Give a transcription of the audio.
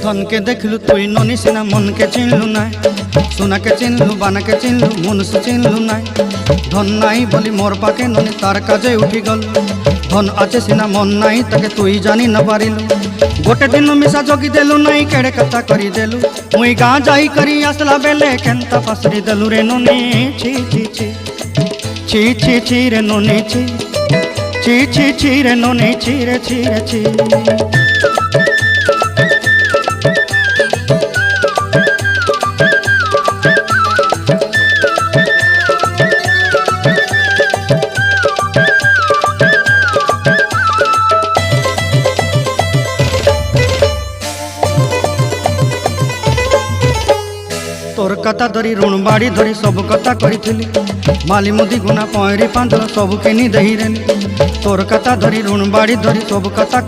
धन के देखलु तुई ननी सिना मन के चिन्हलु ना सोना के चिन्हलु बाना के चिन्हलु मनुष्य चिन्हलु ना धन नाई बोली मोर पाके ननी तार काजे उठी गल धन आचे सिना मन नाई ताके तुई जानी न पारिलु गोटे दिन मिसा जगी देलु नाई केड़े कथा करी देलु मुई गाँ जाई करी आसला बेले केंता फासरी देलु रे ननी छी छी छी छी छी छी रे ननी छी छी छी छी रे ननी छी रे छी रे छी। तोर कथा धरी ऋण बाड़ी धरी सब कथा करी माली मुदी गुना पहरी पांदर सब किनी दही रेली तोर कथा धरी ऋण बाड़ी धरी सब कथा